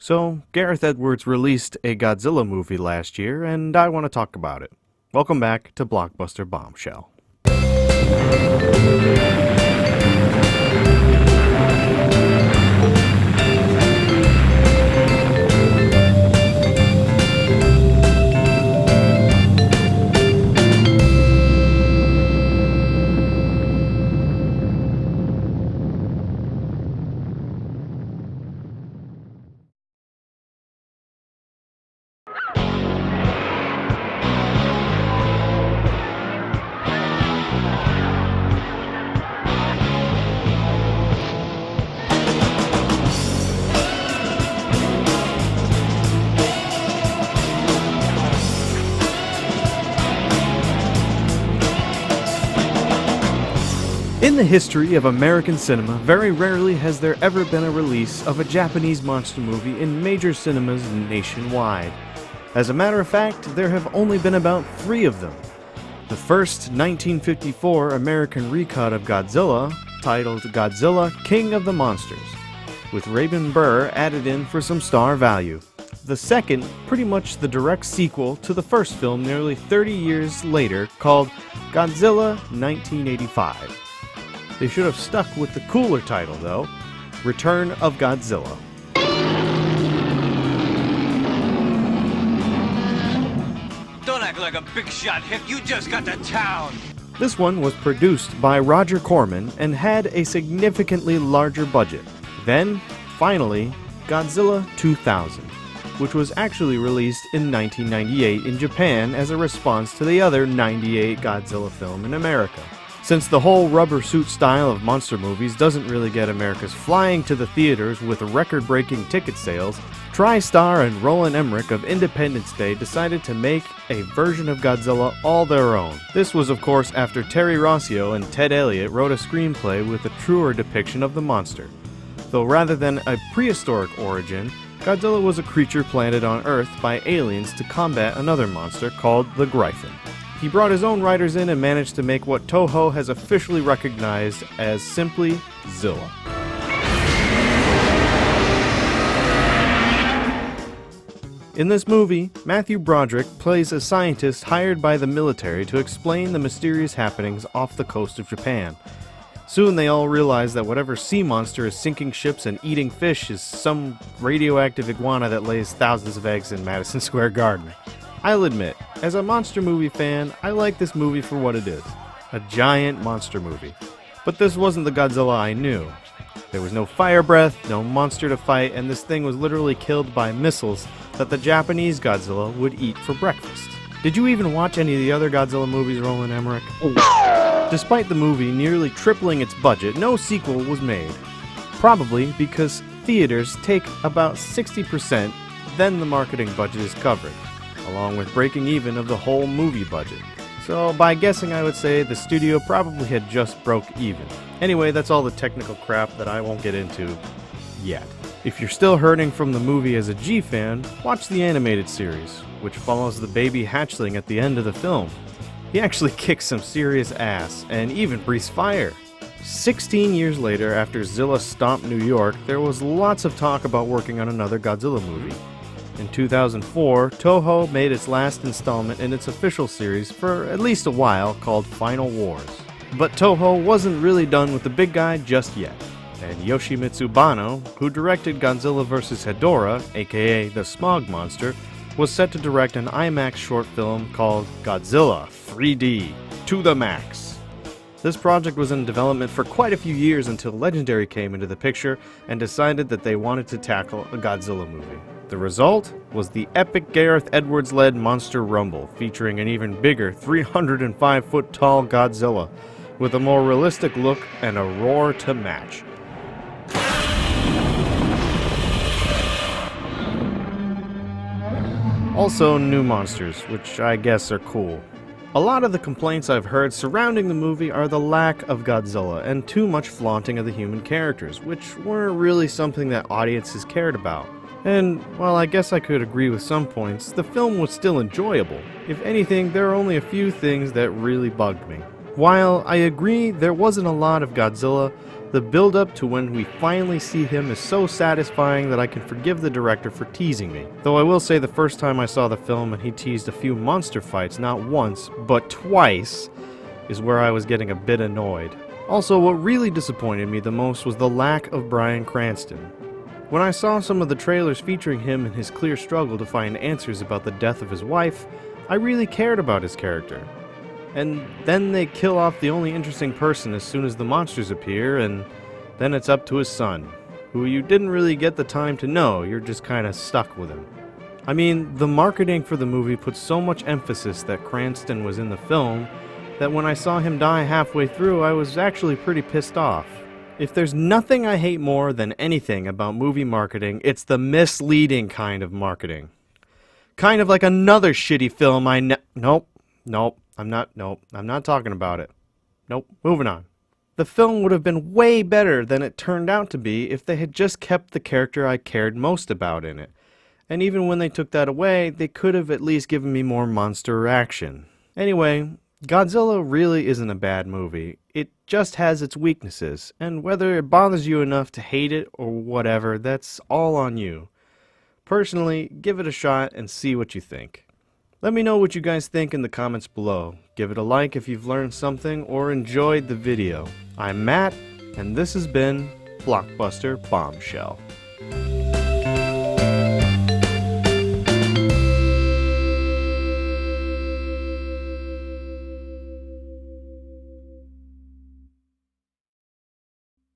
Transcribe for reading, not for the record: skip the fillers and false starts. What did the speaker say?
So, Gareth Edwards released a Godzilla movie last year, and I want to talk about it. Welcome back to Blockbuster Bombshell. In the history of American cinema, very rarely has there ever been a release of a Japanese monster movie in major cinemas nationwide. As a matter of fact, there have only been about 3 of them. The first 1954 American recut of Godzilla, titled Godzilla, King of the Monsters, with Raven Burr added in for some star value. The second, pretty much the direct sequel to the first film nearly 30 years later, called Godzilla 1985. They should have stuck with the cooler title, though, Return of Godzilla. Don't act like a big shot, Hick. You just got to town. This one was produced by Roger Corman and had a significantly larger budget. Then, finally, Godzilla 2000, which was actually released in 1998 in Japan as a response to the other 98 Godzilla film in America. Since the whole rubber suit style of monster movies doesn't really get Americans flying to the theaters with record-breaking ticket sales, TriStar and Roland Emmerich of Independence Day decided to make a version of Godzilla all their own. This was of course after Terry Rossio and Ted Elliott wrote a screenplay with a truer depiction of the monster. Though rather than a prehistoric origin, Godzilla was a creature planted on Earth by aliens to combat another monster called the Gryphon. He brought his own writers in and managed to make what Toho has officially recognized as simply Zilla. In this movie, Matthew Broderick plays a scientist hired by the military to explain the mysterious happenings off the coast of Japan. Soon they all realize that whatever sea monster is sinking ships and eating fish is some radioactive iguana that lays thousands of eggs in Madison Square Garden. I'll admit, as a monster movie fan, I like this movie for what it is. A giant monster movie. But this wasn't the Godzilla I knew. There was no fire breath, no monster to fight, and this thing was literally killed by missiles that the Japanese Godzilla would eat for breakfast. Did you even watch any of the other Godzilla movies, Roland Emmerich? Despite the movie nearly tripling its budget, no sequel was made. Probably because theaters take about 60%, then the marketing budget is covered, along with breaking even of the whole movie budget. So by guessing, I would say the studio probably had just broke even. Anyway, that's all the technical crap that I won't get into yet. If you're still hurting from the movie as a G fan, watch the animated series, which follows the baby hatchling at the end of the film. He actually kicks some serious ass, and even breathes fire. 16 years later, after Zilla stomped New York, there was lots of talk about working on another Godzilla movie. In 2004, Toho made its last installment in its official series for at least a while, called Final Wars. But Toho wasn't really done with the big guy just yet, and Yoshimitsu Banno, who directed Godzilla vs. Hedorah, aka the Smog Monster, was set to direct an IMAX short film called Godzilla 3D to the Max. This project was in development for quite a few years until Legendary came into the picture and decided that they wanted to tackle a Godzilla movie. The result was the epic Gareth Edwards-led Monster Rumble, featuring an even bigger 305-foot-tall Godzilla, with a more realistic look and a roar to match. Also, new monsters, which I guess are cool. A lot of the complaints I've heard surrounding the movie are the lack of Godzilla and too much flaunting of the human characters, which weren't really something that audiences cared about. And while I guess I could agree with some points, the film was still enjoyable. If anything, there are only a few things that really bugged me. While I agree there wasn't a lot of Godzilla, The build-up to when we finally see him is so satisfying that I can forgive the director for teasing me. Though I will say the first time I saw the film and he teased a few monster fights not once, but twice, is where I was getting a bit annoyed. Also, what really disappointed me the most was the lack of Bryan Cranston. When I saw some of the trailers featuring him and his clear struggle to find answers about the death of his wife, I really cared about his character. And then they kill off the only interesting person as soon as the monsters appear, and then it's up to his son, who you didn't really get the time to know, you're just kinda stuck with him. I mean, the marketing for the movie put so much emphasis that Cranston was in the film that when I saw him die halfway through, I was actually pretty pissed off. If there's nothing I hate more than anything about movie marketing, it's the misleading kind of marketing. Kind of like another shitty film Nope, I'm not talking about it. Nope, moving on. The film would have been way better than it turned out to be if they had just kept the character I cared most about in it. And even when they took that away, they could have at least given me more monster action. Anyway, Godzilla really isn't a bad movie. It just has its weaknesses, and whether it bothers you enough to hate it or whatever, that's all on you. Personally, give it a shot and see what you think. Let me know what you guys think in the comments below. Give it a like if you've learned something or enjoyed the video. I'm Matt, and this has been Blockbuster Bombshell.